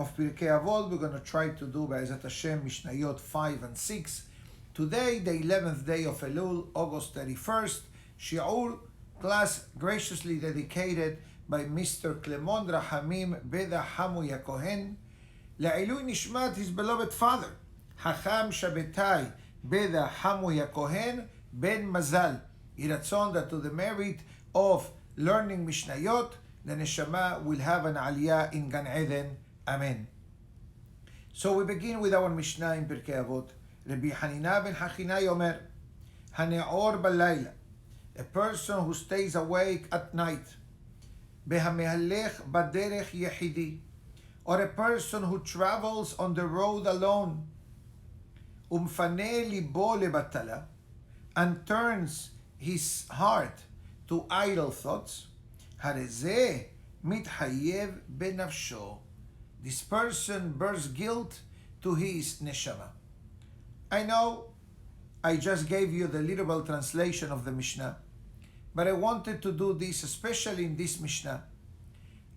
of Pirke Abot. We're going to try to do Be'ezat Hashem Mishnayot 5 and 6. Today, the 11th day of Elul, August 31st, Shi'ur class graciously dedicated by Mr. Clement Rahamim Beda Hamu Yakohen, La'ilui Nishmat, his beloved father, Hacham Shabetai Beda Hamu Yakohen Ben Mazal. Yiratzon that to the merit of learning Mishnayot, the Neshama will have an Aliyah in Gan Eden. Amen. So we begin with our Mishnah in Pirke Abot. Rabbi Hanina ben Hachinai Omer, Hane'or Balayla, a person who stays awake at night, Behamehalech Baderech Yehidi, or a person who travels on the road alone, Umfane Libo Lebatala, and turns his heart to idle thoughts, Harezeh Mithayev Benafsho, this person bears guilt to his neshama. I know I just gave you the literal translation of the Mishnah, but I wanted to do this especially in this Mishnah.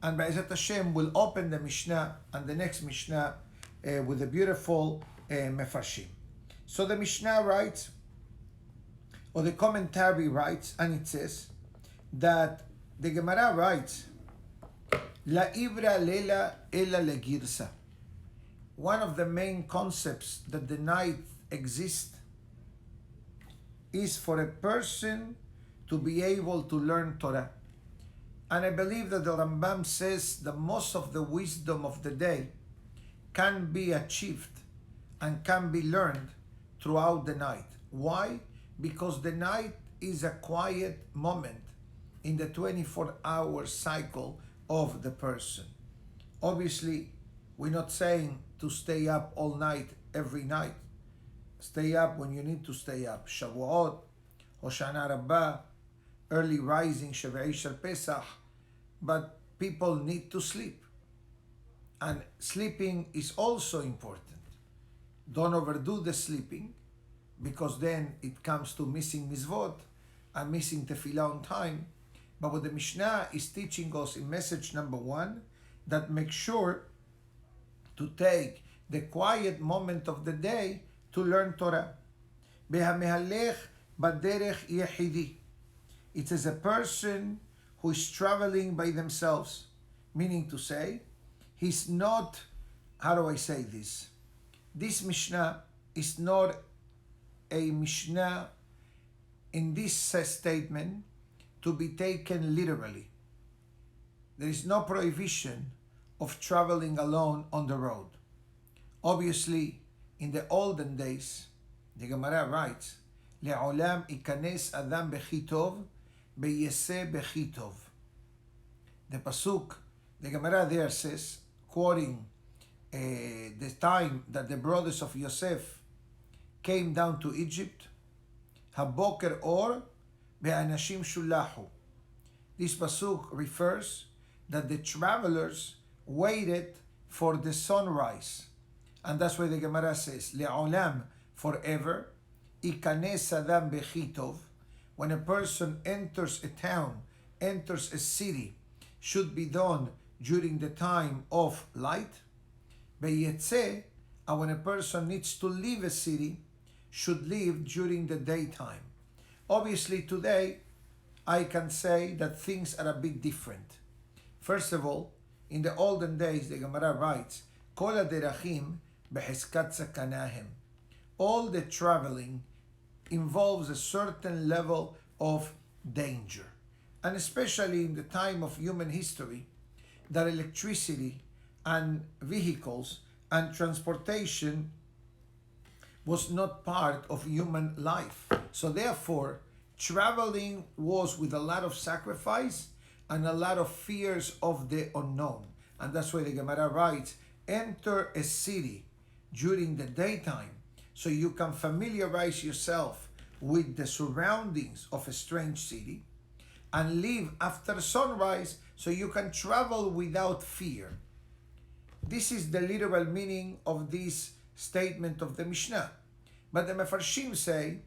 And Be'ezat Hashem will open the Mishnah and the next Mishnah with a beautiful Mefarshim. So the Mishnah writes, or the commentary writes, and it says that the Gemara writes, La Ibra Lela Ela Legirsa. One of the main concepts that the night exists is for a person to be able to learn Torah. And I believe that the Rambam says that most of the wisdom of the day can be achieved and can be learned throughout the night. Why? Because the night is a quiet moment in the 24-hour cycle of the person. Obviously, we're not saying to stay up all night every night. Stay up when you need to stay up. Shavuot, Hoshana Rabbah, early rising, Shavuot Shel Pesach. But people need to sleep. And sleeping is also important. Don't overdo the sleeping, because then it comes to missing mitzvot and missing tefillah on time. But what the Mishnah is teaching us in message number 1, that make sure to take the quiet moment of the day to learn Torah. Behamehalech baderech yehidi. It is a person who is traveling by themselves, meaning to say, he's not, how do I say this? This Mishnah is not a Mishnah in this statement to be taken literally. There is no prohibition of traveling alone on the road. Obviously, in the olden days, the Gemara writes, Le'olam ikanes adam bechitov, beyese bechitov. The pasuk, the Gemara there says, quoting the time that the brothers of Yosef came down to Egypt, Haboker or be'anashim shulahu. This pasuk refers that the travelers waited for the sunrise. And that's why the Gemara says, Le'olam, forever, ikanes adam bechitov. When a person enters a town, enters a city, should be done during the time of light. Beyetze, and when a person needs to leave a city, should leave during the daytime. Obviously today, I can say that things are a bit different. First of all, in the olden days, the Gemara writes, Kol haderachim beheskat sakanahem. All the traveling involves a certain level of danger. And especially in the time of human history, that electricity and vehicles and transportation was not part of human life. So therefore, traveling was with a lot of sacrifice and a lot of fears of the unknown. And that's why the Gemara writes, enter a city during the daytime so you can familiarize yourself with the surroundings of a strange city, and leave after sunrise so you can travel without fear. This is the literal meaning of this statement of the Mishnah. But the Mefarshim say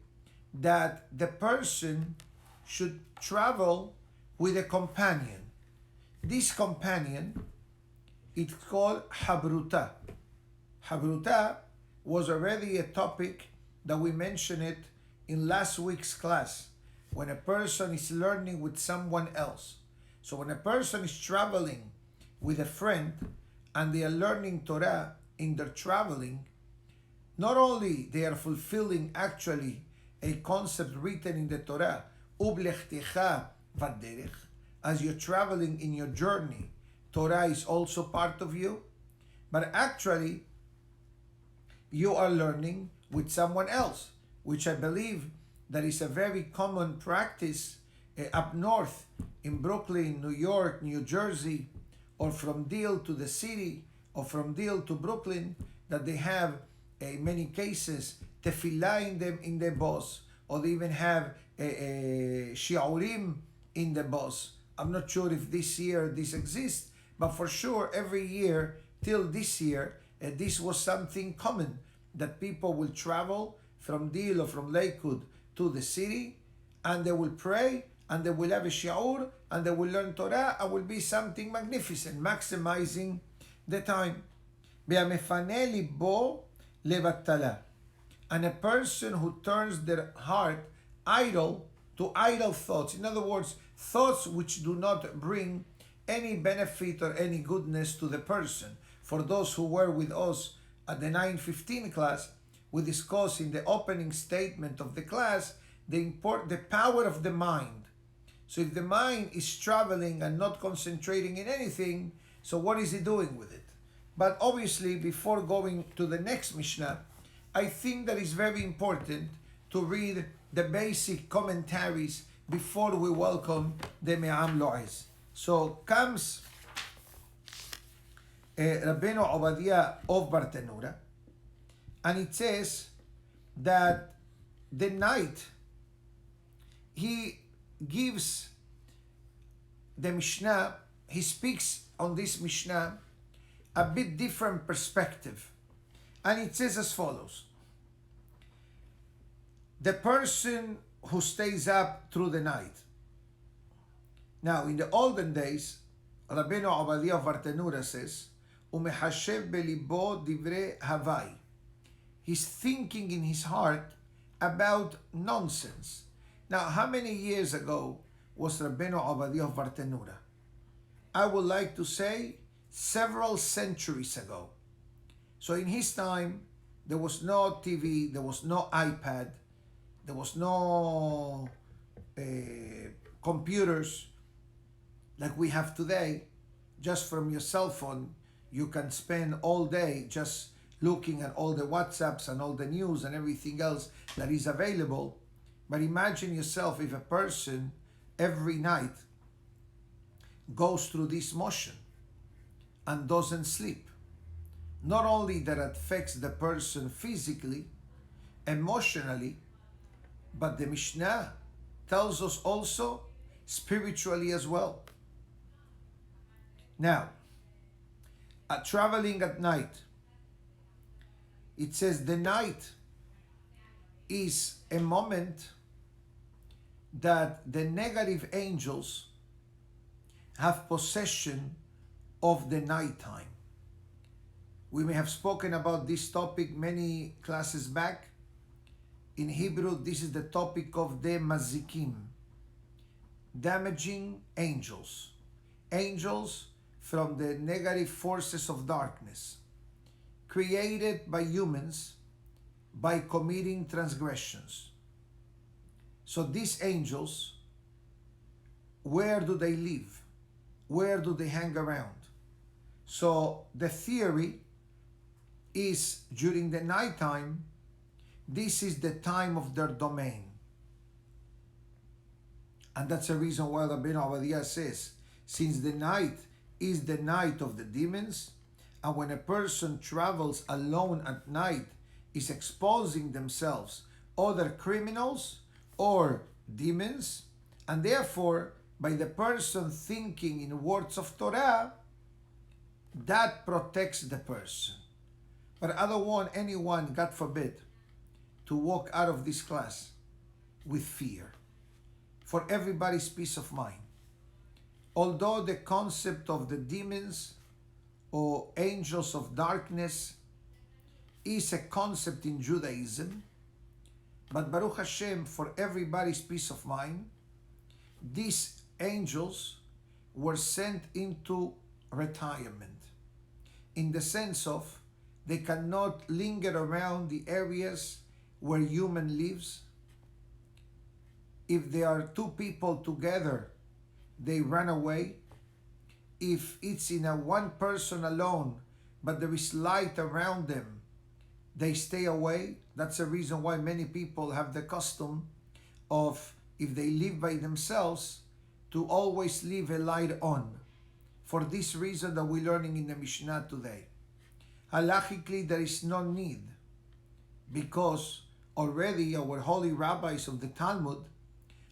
that the person should travel with a companion. This companion It's called Habruta. Habruta was already a topic that we mentioned it in last week's class, when a person is learning with someone else. So when a person is traveling with a friend and they are learning Torah in their traveling, not only they are fulfilling actually a concept written in the Torah, Ublechtecha vaderech, as you're traveling in your journey, Torah is also part of you, but actually you are learning with someone else, which I believe that is a very common practice up north in Brooklyn, New York, New Jersey, or from Deal to the city, or from Deal to Brooklyn, that they have in many cases tefillah in the bus, or they even have shiurim in the bus. I'm not sure if this year this exists, but for sure every year till this year, this was something common, that people will travel from Deal or from Lakewood to the city, and they will pray, and they will have a shiur, and they will learn Torah, and will be something magnificent, maximizing the time. והמפנה ליבו לבטלה. And a person who turns their heart idle to idle thoughts. In other words, thoughts which do not bring any benefit or any goodness to the person. For those who were with us at the 9:15 class, we discussed in the opening statement of the class the power of the mind. So if the mind is traveling and not concentrating in anything, so what is he doing with it? But obviously, before going to the next Mishnah, I think that it's very important to read the basic commentaries before we welcome the Me'am Lo'ez. So comes Rabbeinu Obadiah of Bartenura, and it says that the night he gives the Mishnah, he speaks on this Mishnah a bit different perspective. And it says as follows: the person who stays up through the night. Now, in the olden days, Rabbeinu Obadiah of Bartenura says, "Umehashev belibo divrei havai." He's thinking in his heart about nonsense. Now, how many years ago was Rabbeinu Obadiah of Bartenura? I would like to say several centuries ago. So in his time, there was no TV, there was no iPad, there was no computers like we have today. Just from your cell phone, you can spend all day just looking at all the WhatsApps and all the news and everything else that is available. But imagine yourself if a person every night goes through this motion and doesn't sleep. Not only that affects the person physically, emotionally, but the Mishnah tells us also spiritually as well. Now, traveling at night, it says the night is a moment that the negative angels have possession of the nighttime. We may have spoken about this topic many classes back. In Hebrew, this is the topic of the mazikim, damaging angels. Angels from the negative forces of darkness, created by humans by committing transgressions. So these angels, where do they live? Where do they hang around? So the theory is during the nighttime, this is the time of their domain. And that's the reason why Rabbeinu Obadiah says, since the night is the night of the demons, and when a person travels alone at night, is exposing themselves other criminals or demons, and therefore by the person thinking in words of Torah, that protects the person. But I don't want anyone, God forbid, to walk out of this class with fear. For everybody's peace of mind. Although the concept of the demons or angels of darkness is a concept in Judaism, but Baruch Hashem, for everybody's peace of mind, these angels were sent into retirement, in the sense of they cannot linger around the areas where human lives. If there are two people together, they run away. If it's in a one person alone, but there is light around them, they stay away. That's the reason why many people have the custom of, if they live by themselves, to always leave a light on. For this reason that we're learning in the Mishnah today. Halachically, there is no need, because already our holy rabbis of the Talmud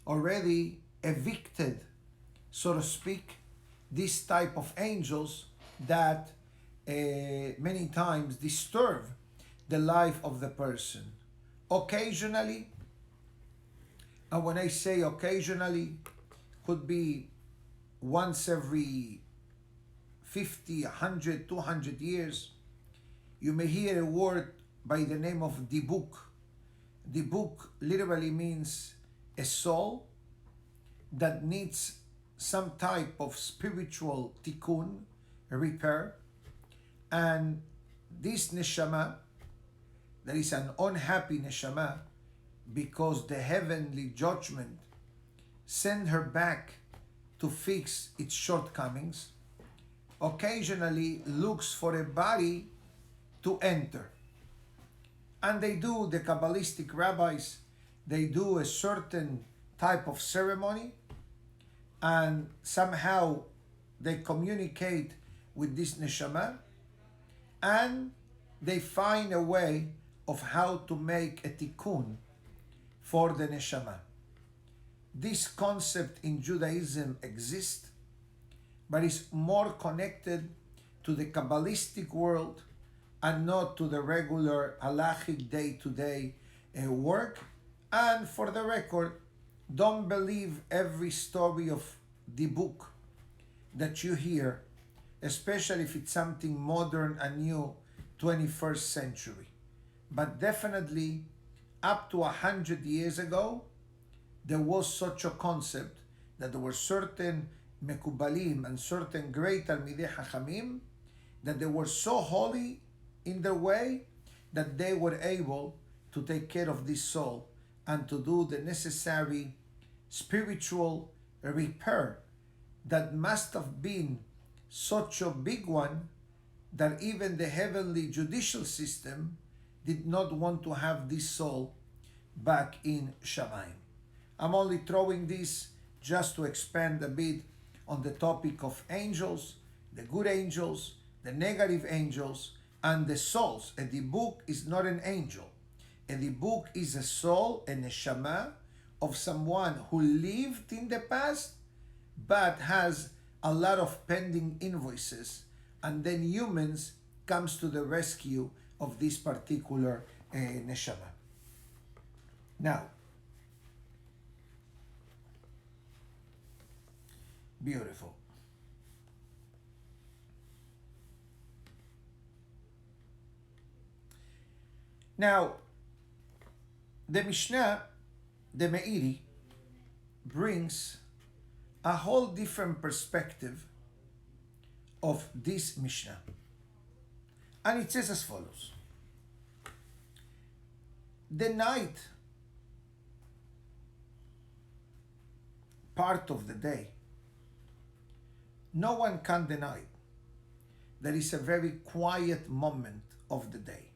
already evicted, so to speak, this type of angels that many times disturb the life of the person. Occasionally, and when I say occasionally, could be once every 50, 100, 200 years, you may hear a word by the name of dibuk. Dibuk literally means a soul that needs some type of spiritual tikkun, repair, and this neshama, that is an unhappy neshama, because the heavenly judgment send her back to fix its shortcomings, occasionally looks for a body to enter. And they do, the Kabbalistic rabbis, they do a certain type of ceremony, and somehow they communicate with this neshama, and they find a way of how to make a tikkun for the neshama. This concept in Judaism exists, but is more connected to the Kabbalistic world and not to the regular halachic day-to-day work. And for the record, don't believe every story of the book that you hear, especially if it's something modern and new, 21st century. But definitely, up to 100 years ago, there was such a concept that there were certain mekubalim and certain great Talmidei Chachamim that they were so holy in their way that they were able to take care of this soul and to do the necessary spiritual repair that must have been such a big one that even the heavenly judicial system did not want to have this soul back in Shamayim. I'm only throwing this just to expand a bit on the topic of angels, the good angels, the negative angels, and the souls. A dibuk is not an angel. A dibuk is a soul, a neshama, of someone who lived in the past but has a lot of pending invoices, and then humans comes to the rescue of this particular neshama. Now, beautiful. Now, the Mishnah, the Meiri, brings a whole different perspective of this Mishnah. And it says as follows. The night part of the day, no one can deny that is a very quiet moment of the day.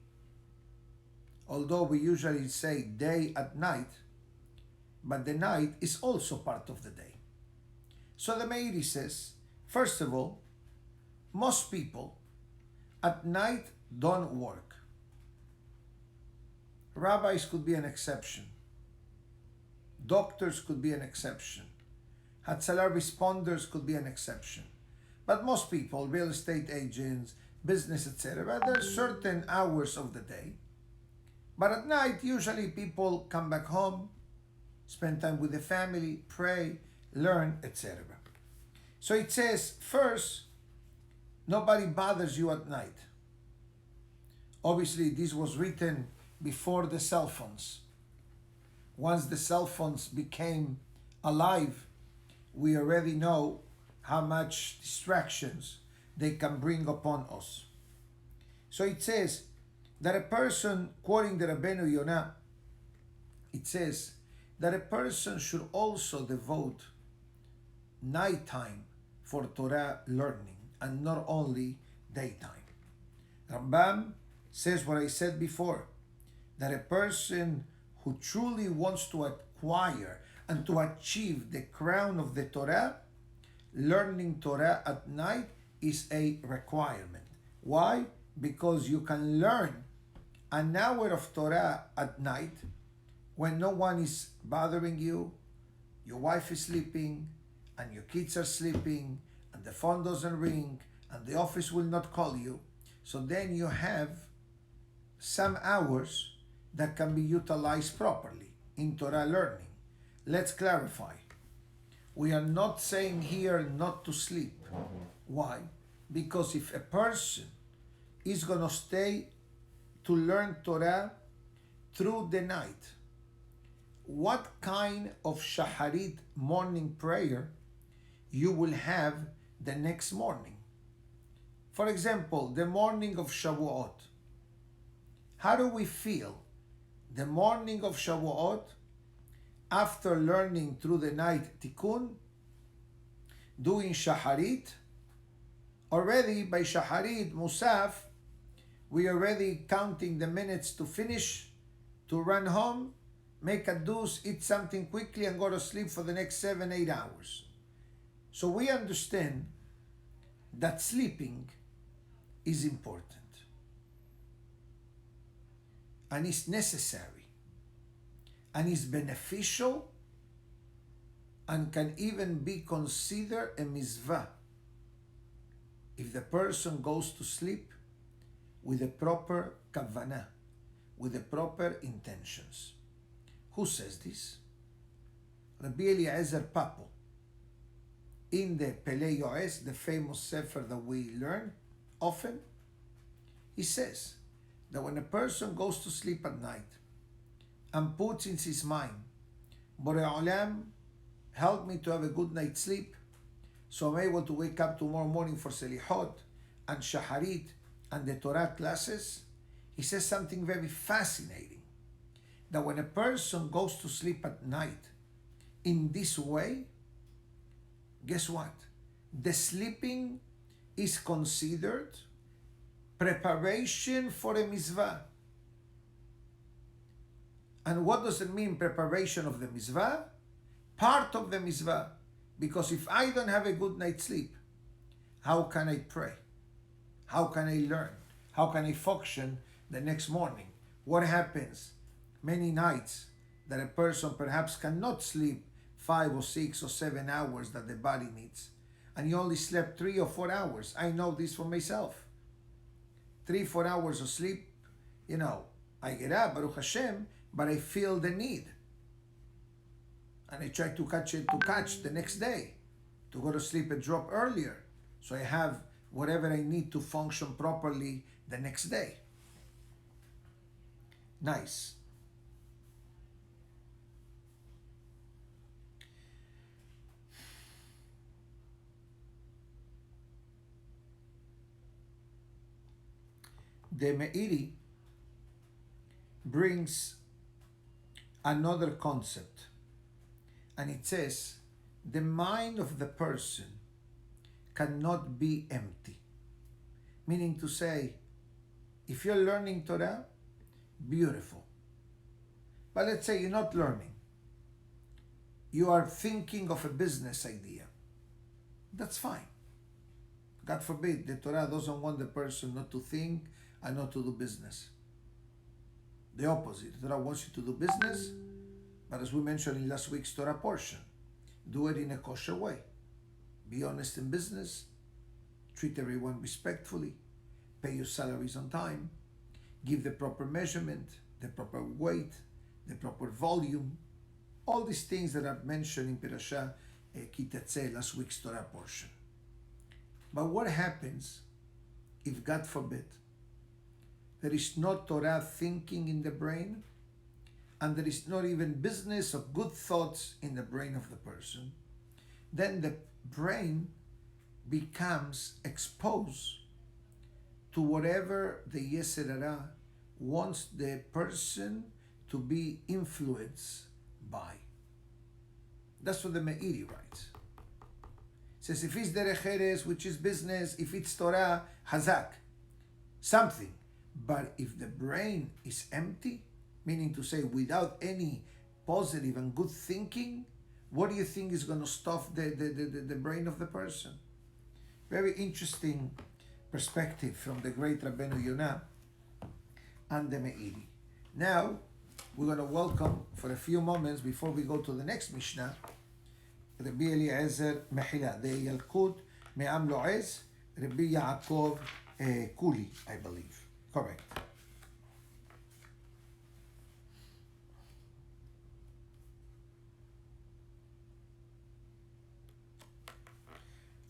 Although we usually say day at night, but the night is also part of the day. So the Meiri says, first of all, most people at night don't work. Rabbis could be an exception. Doctors could be an exception. Hatzalah responders could be an exception. But most people, real estate agents, business, etc., there are certain hours of the day. But at night, usually people come back home, spend time with the family, pray, learn, etc. So it says, first, Nobody bothers you at night. Obviously, this was written before the cell phones. Once the cell phones became alive, we already know how much distractions they can bring upon us. So it says that a person, quoting the Rabbeinu Yonah, it says that a person should also devote nighttime for Torah learning and not only daytime. Rambam says what I said before, that a person who truly wants to acquire and to achieve the crown of the Torah, learning Torah at night is a requirement. Why? Because you can learn an hour of Torah at night when no one is bothering you, your wife is sleeping, and your kids are sleeping, and the phone doesn't ring, and the office will not call you. So then you have some hours that can be utilized properly in Torah learning. Let's clarify. We are not saying here not to sleep. Why? Because if a person is going to stay to learn Torah through the night, what kind of shaharit morning prayer you will have the next morning? For example, the morning of Shavuot. How do we feel the morning of Shavuot after learning through the night Tikkun, doing shaharit? Already by shaharit, Musaf, we already counting the minutes to finish, to run home, make a deuce, eat something quickly, and go to sleep for the next 7-8 hours. So we understand that sleeping is important and is necessary and is beneficial and can even be considered a mitzvah if the person goes to sleep with the proper kavanah, with the proper intentions. Who says this? Rabbi Eliezer Papo. In the Pelei Yoes, the famous sefer that we learn often, he says that when a person goes to sleep at night and puts in his mind, Borei Olam, help me to have a good night's sleep, so I'm able to wake up tomorrow morning for Selihot and Shaharit and the Torah classes, he says something very fascinating, that when a person goes to sleep at night in this way, guess what? The sleeping is considered preparation for a mitzvah. And what does it mean, preparation of the mitzvah? Part of the mitzvah. Because if I don't have a good night's sleep, how can I pray? How can I learn? How can I function the next morning? What happens many nights that a person perhaps cannot sleep 5 or 6 or 7 hours that the body needs, and he only slept 3 or 4 hours. I know this for myself. 3-4 hours of sleep, I get up, Baruch Hashem, but I feel the need. And I try to catch the next day, to go to sleep a drop earlier, so I have whatever I need to function properly the next day. Nice. The Meiri brings another concept, and it says the mind of the person cannot be empty. Meaning to say, if you're learning Torah, beautiful. But let's say you're not learning. You are thinking of a business idea. That's fine. God forbid, the Torah doesn't want the person not to think and not to do business. The opposite. The Torah wants you to do business, but as we mentioned in last week's Torah portion, do it in a kosher way. Be honest in business, treat everyone respectfully, pay your salaries on time, give the proper measurement, the proper weight, the proper volume, all these things that are mentioned in Pirasha Ki Tetzeh, last week's Torah portion. But what happens if God forbid, there is no Torah thinking in the brain, and there is not even business of good thoughts in the brain of the person, then the brain becomes exposed to whatever the Yetzer Hara wants the person to be influenced by. That's what the Meiri writes. It says, if it's Derech Eretz, which is business, if it's Torah, Hazak, something. But if the brain is empty, meaning to say without any positive and good thinking, what do you think is going to stop the brain of the person? Very interesting perspective from the great Rabbeinu Yonah and the Meiri. Now, we're going to welcome for a few moments before we go to the next Mishnah, Rabbi Eliezer Mechila, the Yalkut Me'am Lo'ez, Rabbi Yaakov Kuli, I believe. Correct.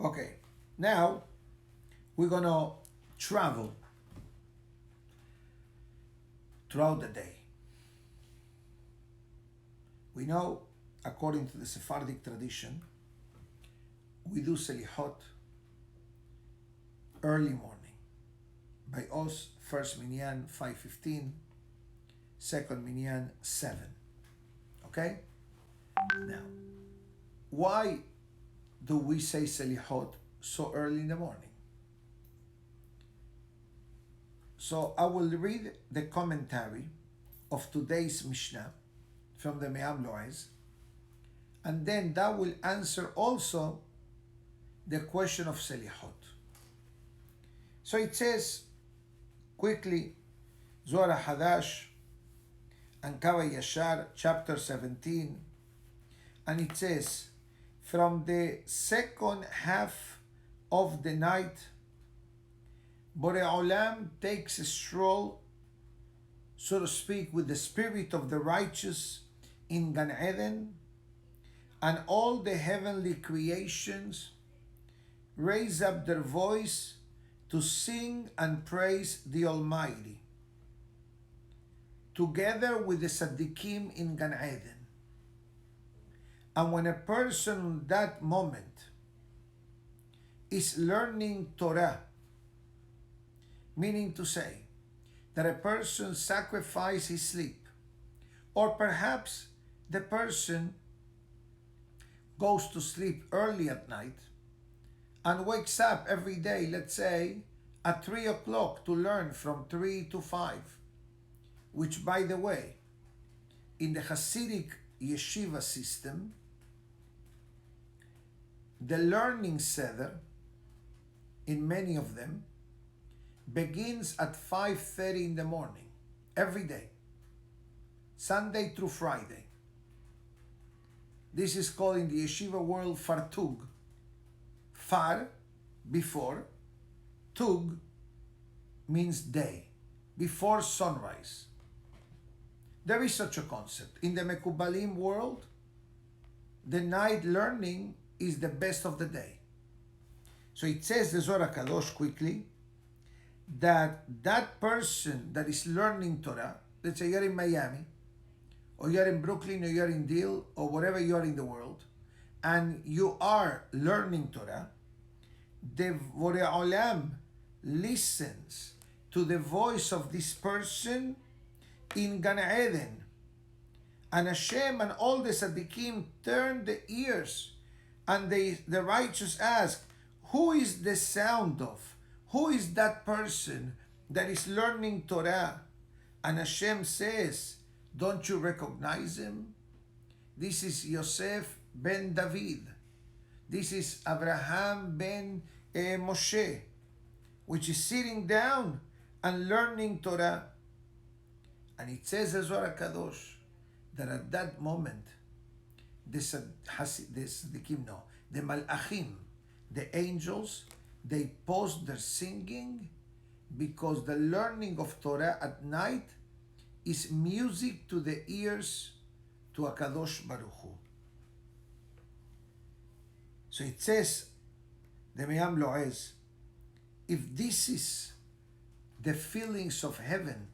Okay, now we're going to travel throughout the day. We know, according to the Sephardic tradition, we do Selihot early morning. By us, first Minyan 5:15, second Minyan 7. Okay? Now, why do we say Selihot so early in the morning? So I will read the commentary of today's Mishnah from the Me'am Lo'ez, and then that will answer also the question of Selihot. So it says, quickly, Zohar Hadash and Kaveh Yashar, chapter 17, and it says, from the second half of the night, Borei Olam takes a stroll, so to speak, with the spirit of the righteous in Gan Eden, and all the heavenly creations raise up their voice to sing and praise the Almighty, together with the Tzaddikim in Gan Eden. And when a person in that moment is learning Torah, meaning to say that a person sacrifices his sleep, or perhaps the person goes to sleep early at night and wakes up every day, let's say, at 3 o'clock to learn from 3 to 5, which, by the way, in the Hasidic yeshiva system, the learning seder, in many of them, begins at 5:30 in the morning, every day, Sunday through Friday. This is called in the yeshiva world fartug. Far, before, tug means day, before sunrise. There is such a concept. In the Mekubalim world, the night learning is the best of the day. So it says, the Zohar Kadosh quickly, that person that is learning Torah, let's say you're in Miami, or you're in Brooklyn, or you're in Deal, or wherever you are in the world, and you are learning Torah, the Borei Olam listens to the voice of this person in Gan Eden, and Hashem and all the Tzaddikim turn the ears, and the righteous ask, who is the sound of? Who is that person that is learning Torah? And Hashem says, don't you recognize him? This is Yosef ben David. This is Abraham ben Moshe, which is sitting down and learning Torah. And it says, the Zohar Kadosh, that at that moment, the Malachim, the angels, they pause their singing, because the learning of Torah at night is music to the ears to HaKadosh Baruch Hu. So it says, the Me'am Lo'ez, if this is the feelings of heaven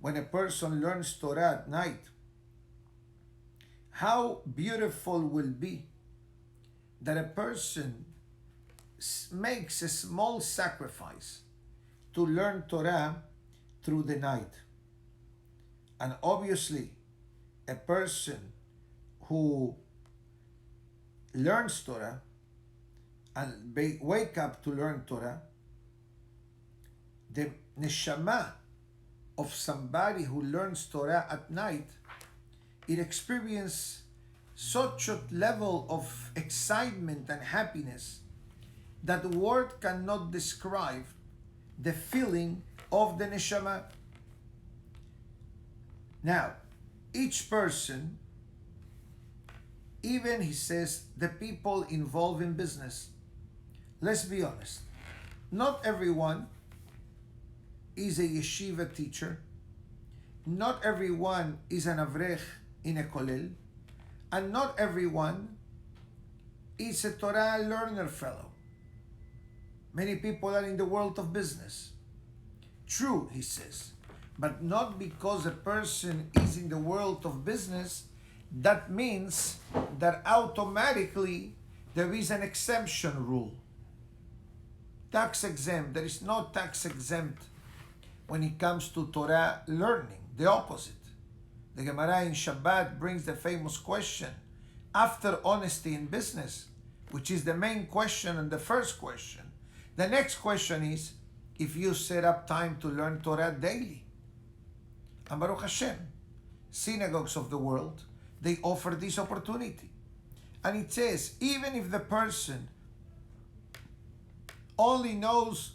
when a person learns Torah at night, how beautiful will be that a person makes a small sacrifice to learn Torah through the night. And obviously, a person who learns Torah and wake up to learn Torah, the neshama of somebody who learns Torah at night, it experiences such a level of excitement and happiness that the word cannot describe the feeling of the neshama. Now, each person, even he says the people involved in business, let's be honest, not everyone is a yeshiva teacher, not everyone is an avrech in a kollel, and not everyone is a Torah learner fellow. Many people are in the world of business. True, he says, but not because a person is in the world of business, that means that automatically there is an exemption rule. Tax exempt. There is no tax exempt when it comes to Torah learning. The opposite. The Gemara in Shabbat brings the famous question, after honesty in business, which is the main question and the first question. The next question is, if you set up time to learn Torah daily. And Baruch Hashem, synagogues of the world, they offer this opportunity. And it says, even if the person only knows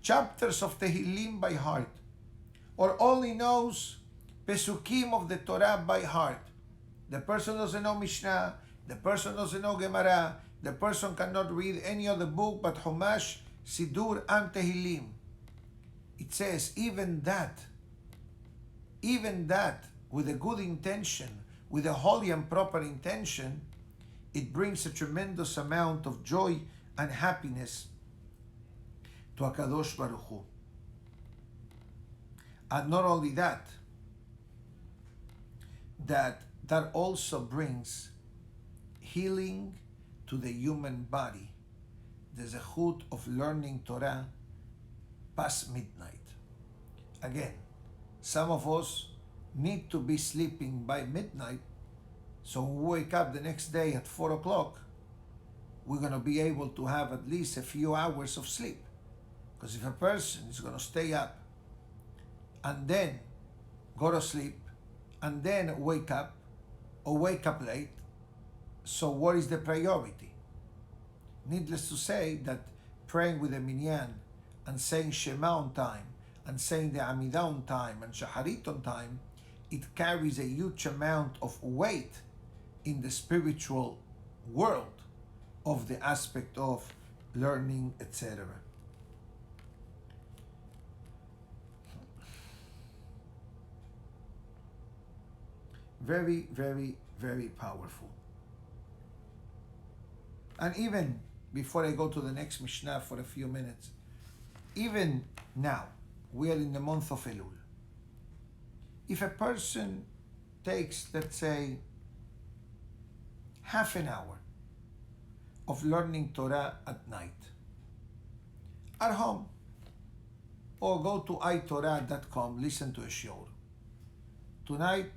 chapters of Tehillim by heart, or only knows Pesukim of the Torah by heart, the person doesn't know Mishnah, the person doesn't know Gemara, the person cannot read any other book but Chumash, Sidur, and Tehillim. It says, even that, with a good intention, with a holy and proper intention, it brings a tremendous amount of joy and happiness to HaKadosh Baruch Hu. And not only that, that also brings healing to the human body. The zechut of learning Torah past midnight. Again, some of us need to be sleeping by midnight, so when we wake up the next day at 4 o'clock, we're going to be able to have at least a few hours of sleep. Because if a person is going to stay up and then go to sleep and then wake up or wake up late, so what is the priority? Needless to say that praying with the minyan and saying Shema on time and saying the Amidah on time and Shaharit on time, it carries a huge amount of weight in the spiritual world of the aspect of learning, etc. Very, very, very powerful. And even before I go to the next Mishnah for a few minutes, even now, we are in the month of Elul. If a person takes, let's say, half an hour of learning Torah at night, at home, or go to itorah.com, listen to a shiur. Tonight,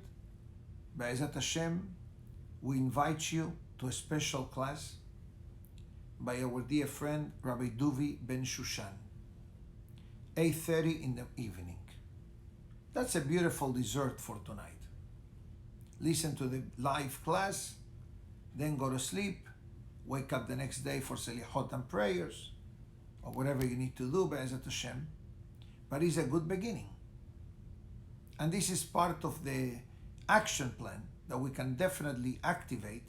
Be'ezat Hashem, we invite you to a special class by our dear friend Rabbi Duvi Ben Shushan, 8:30 in the evening. That's a beautiful dessert for tonight. Listen to the live class, then go to sleep, wake up the next day for Selihot and prayers, or whatever you need to do, Be'ezat Hashem. But it's a good beginning. And this is part of the action plan that we can definitely activate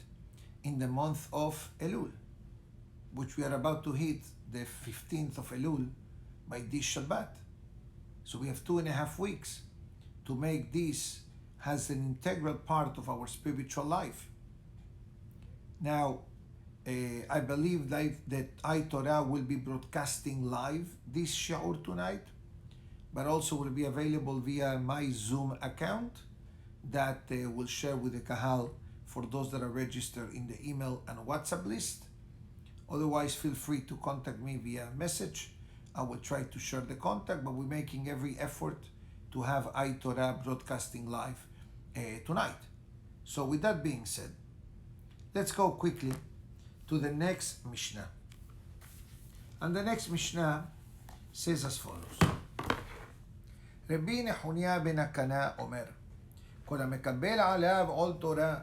in the month of Elul, which we are about to hit the 15th of Elul by this Shabbat. So we have 2.5 weeks to make this as an integral part of our spiritual life. Now, I believe that Torah will be broadcasting live this shiur tonight, but also will be available via my Zoom account that will share with the Kahal for those that are registered in the email and WhatsApp list. Otherwise, feel free to contact me via message. I will try to share the contact, but we're making every effort to have Torah broadcasting live tonight. So with that being said, let's go quickly to the next Mishnah. And the next Mishnah says as follows. Rabbi Nehuniah ben Akana Omer, כל המקבל עליו עול תורה,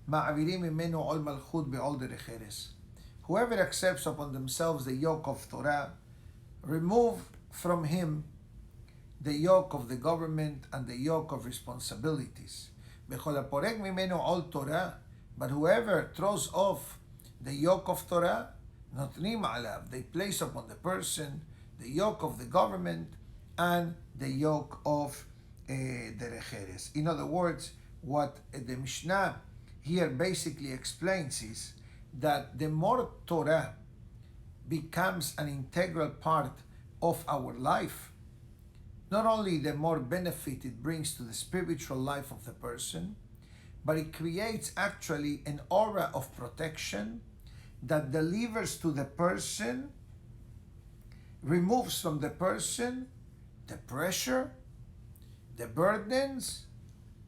מעבירים ממנו עול מלכות בעול דרך ארץ. Whoever accepts upon themselves the yoke of Torah, remove from him the yoke of the government and the yoke of responsibilities. בכל הפורק ממנו עול תורה, but whoever throws off the yoke of Torah, נותנים עליו, they place upon the person the yoke of the government and the yoke of derech eretz. In other words, what the Mishnah here basically explains is that the more Torah becomes an integral part of our life, not only the more benefit it brings to the spiritual life of the person, but it creates actually an aura of protection that delivers to the person, removes from the person the pressure, the burdens,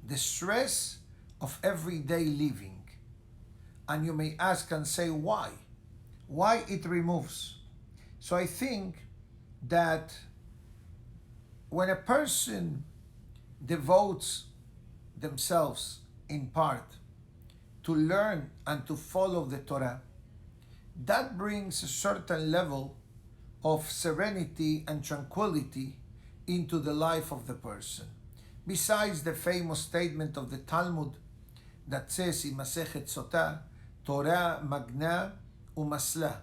the stress of everyday living. And you may ask and say, why? Why it removes? So I think that when a person devotes themselves in part to learn and to follow the Torah, that brings a certain level of serenity and tranquility into the life of the person. Besides the famous statement of the Talmud that says in Masechet Sotah, Torah magna umasla,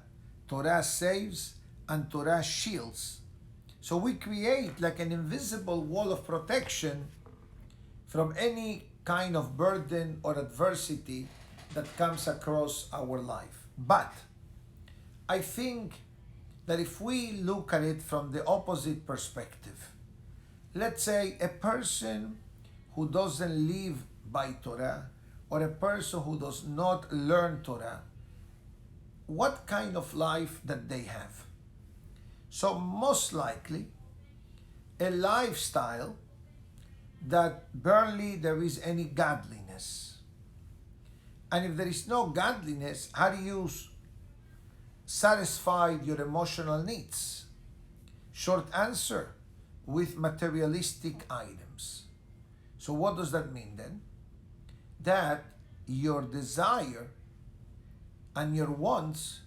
Torah saves and Torah shields. So we create like an invisible wall of protection from any kind of burden or adversity that comes across our life. But I think that if we look at it from the opposite perspective, let's say a person who doesn't live by Torah or a person who does not learn Torah, what kind of life that they have? So most likely a lifestyle that barely there is any godliness. And if there is no godliness, how do you satisfy your emotional needs? Short answer, with materialistic items. So what does that mean then? That your desire and your wants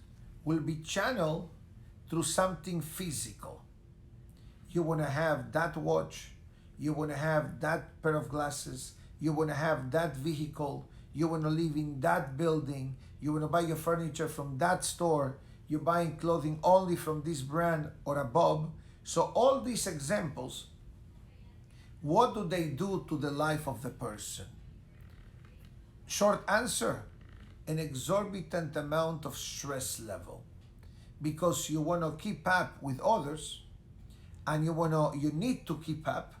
will be channeled through something physical. You want to have that watch, you want to have that pair of glasses, you want to have that vehicle, you want to live in that building, you want to buy your furniture from that store, you're buying clothing only from this brand or above. So all these examples, what do they do to the life of the person? Short answer, an exorbitant amount of stress level, because you want to keep up with others and you need to keep up,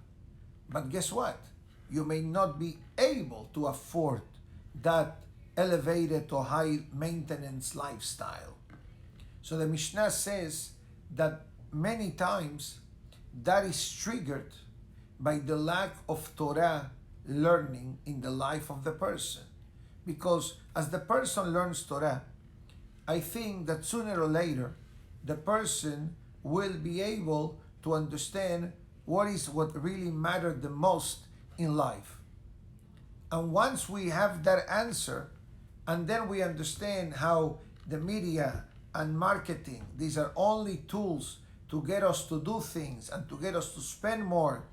but guess what? You may not be able to afford that elevated or high maintenance lifestyle. So the Mishnah says that many times that is triggered by the lack of Torah learning in the life of the person. Because as the person learns Torah, I think that sooner or later the person will be able to understand what really matters the most in life. And once we have that answer, and then we understand how the media and marketing, these are only tools to get us to do things and to get us to spend more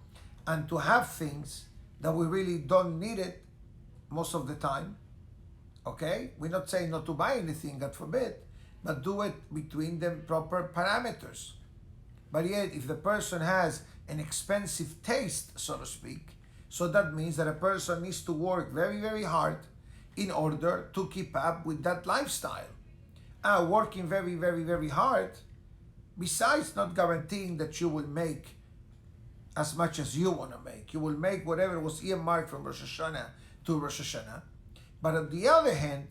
and to have things that we really don't need it most of the time. Okay? We're not saying not to buy anything, God forbid, but do it between the proper parameters. But yet, if the person has an expensive taste, so to speak, so that means that a person needs to work very, very hard in order to keep up with that lifestyle. working very, very, very hard, besides not guaranteeing that you will make as much as you want to make. You will make whatever was earmarked from Rosh Hashanah to Rosh Hashanah. But on the other hand,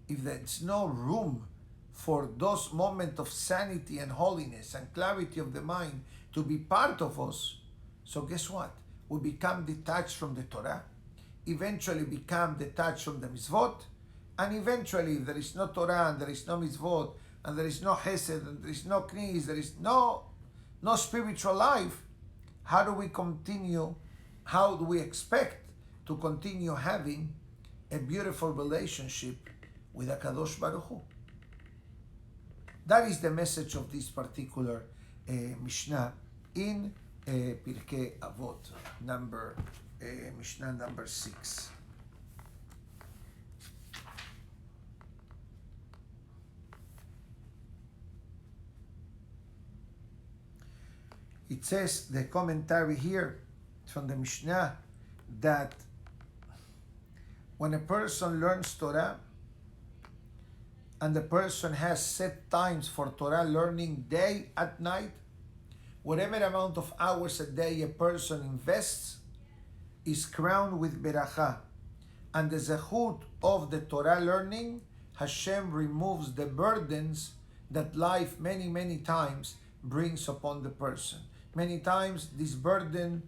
if there's no room for those moments of sanity and holiness and clarity of the mind to be part of us, so guess what? We become detached from the Torah, eventually become detached from the mitzvot, and eventually if there is no Torah and there is no mitzvot and there is no chesed and there is no knis, there is no spiritual life, how do we continue, how do we expect to continue having a beautiful relationship with HaKadosh Baruch Hu? That is the message of this particular Mishnah in Pirke Abot, Mishnah number 6. It says, the commentary here from the Mishnah, that when a person learns Torah and the person has set times for Torah learning day and night, whatever amount of hours a day a person invests is crowned with beracha. And the zechut of the Torah learning, Hashem removes the burdens that life many, many times brings upon the person. Many times this burden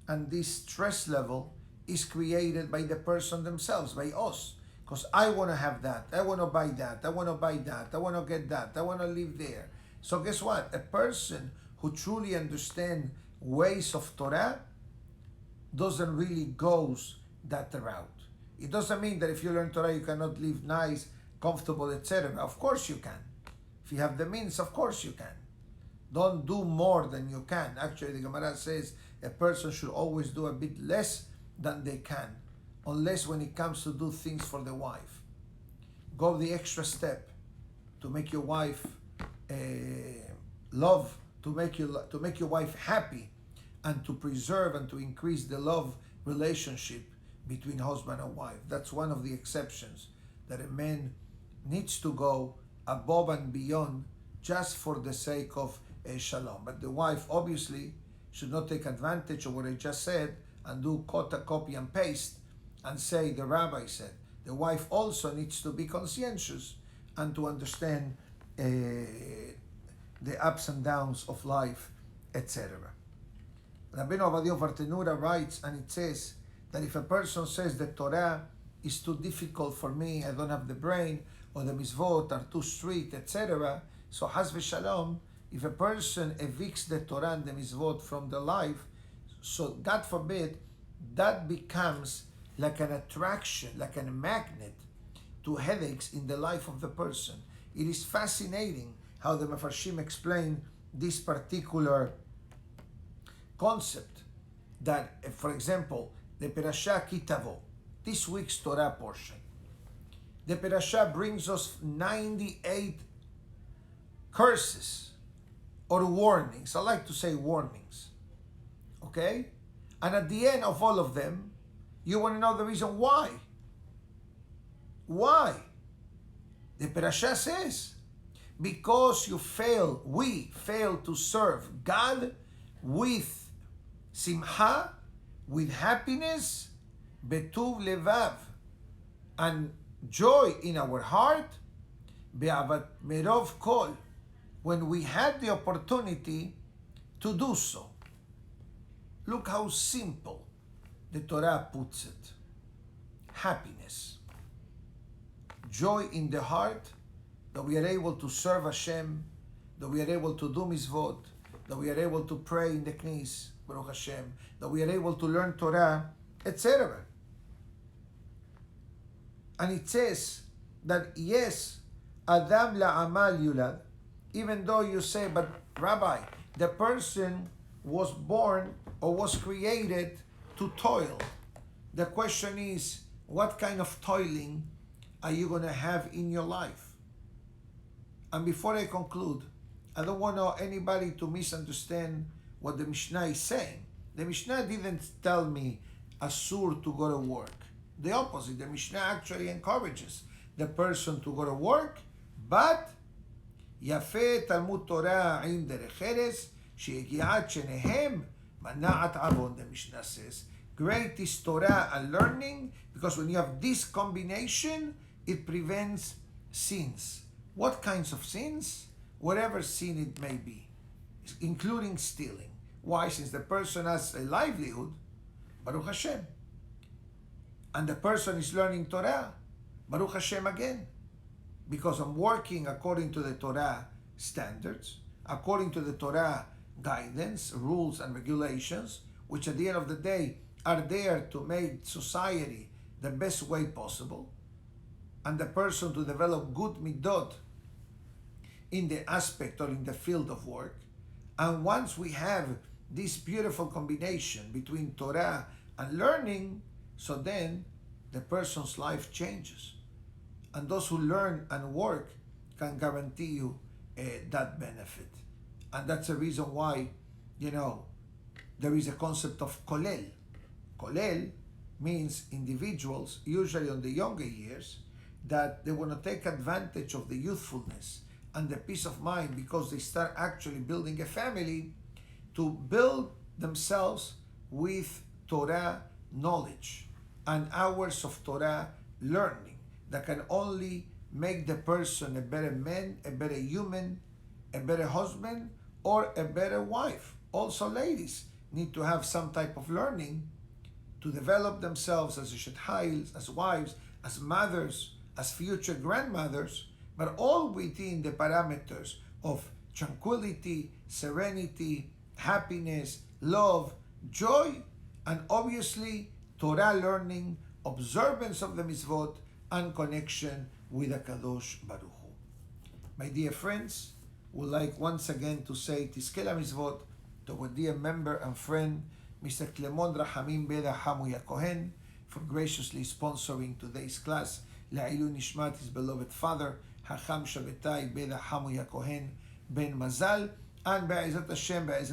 and this stress level is created by the person themselves, by us. Because I want to have that, I want to buy that, I want to buy that, I want to get that, I want to live there. So guess what? A person who truly understands ways of Torah doesn't really goes that route. It doesn't mean that if you learn Torah you cannot live nice, comfortable, etc. Of course you can. If you have the means, of course you can. Don't do more than you can. Actually, the Gemara says a person should always do a bit less than they can, unless when it comes to do things for the wife. Go the extra step to make your wife love, to make your wife happy, and to preserve and to increase the love relationship between husband and wife. That's one of the exceptions, that a man needs to go above and beyond just for the sake of shalom. But the wife obviously should not take advantage of what I just said and do copy and paste and say the rabbi said. The wife also needs to be conscientious and to understand the ups and downs of life, etc. Rabbi Yosef Galimidi writes, and it says that if a person says the Torah is too difficult for me, I don't have the brain, or the mitzvot are too strict, etc., so has v'shalom, if a person evicts the Torah and the mitzvot from the life, so God forbid, that becomes like an attraction, like a magnet to headaches in the life of the person. It is fascinating how the Mefarshim explain this particular concept, that, for example, the Parasha Kitavo, this week's Torah portion, the Parasha brings us 98 curses or warnings. I like to say warnings. Okay? And at the end of all of them, you want to know the reason why. Why? The Parasha says, because we fail to serve God with simcha, with happiness, betuv levav, and joy in our heart, be'avat merov kol, when we had the opportunity to do so. Look how simple the Torah puts it. Happiness. Joy in the heart that we are able to serve Hashem, that we are able to do mitzvot, that we are able to pray in the knis, Baruch Hashem, that we are able to learn Torah, etc. And it says that yes, Adam la'amal yulad, even though you say, but Rabbi, the person was born or was created to toil. The question is, what kind of toiling are you going to have in your life? And before I conclude, I don't want anybody to misunderstand what the Mishnah is saying. The Mishnah didn't tell me asur to go to work. The opposite, the Mishnah actually encourages the person to go to work, but יפה תלמוד תורה עם דרך ארץ, שיגיעת שניהם מנעת עוון. The Mishnah says, great is Torah and learning, because when you have this combination, it prevents sins. What kinds of sins? Whatever sin it may be, including stealing. Why? Since the person has a livelihood, Baruch Hashem, and the person is learning Torah, Baruch Hashem again, because I'm working according to the Torah standards, according to the Torah guidance, rules and regulations, which at the end of the day are there to make society the best way possible, and the person to develop good midot in the aspect or in the field of work. And once we have this beautiful combination between Torah and learning, so then the person's life changes. And those who learn and work can guarantee you that benefit. And that's the reason why, there is a concept of kolel. Kolel means individuals, usually on the younger years, that they want to take advantage of the youthfulness and the peace of mind, because they start actually building a family, to build themselves with Torah knowledge and hours of Torah learning that can only make the person a better man, a better human, a better husband, or a better wife. Also, ladies need to have some type of learning to develop themselves as shethails, as wives, as mothers, as future grandmothers, but all within the parameters of tranquility, serenity, happiness, love, joy, and obviously Torah learning, observance of the mitzvot, and connection with the Kadosh Baruch Hu. My dear friends, would like once again to say Tizke mitzvot to our dear member and friend, Mr. Clemon Rahamim Beda Hamuya Kohen, for graciously sponsoring today's class. La'ilui Nishmat, his beloved father, Hacham Shabbatai Beda Hamuya Kohen Ben Mazal, and Be'ezat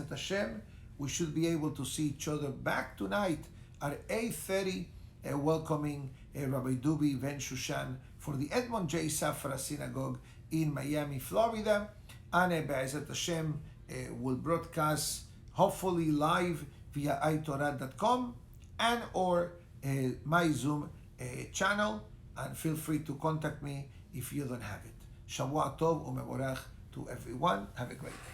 Hashem, we should be able to see each other back tonight at 8:30, welcoming Rabbi Dubi Ben Shushan for the Edmond J. Safra Synagogue in Miami, Florida. And Be'ezat Hashem will broadcast hopefully live via itorah.com and or my Zoom channel, and feel free to contact me if you don't have it. Shavua Tov u'mevorach to everyone. Have a great day.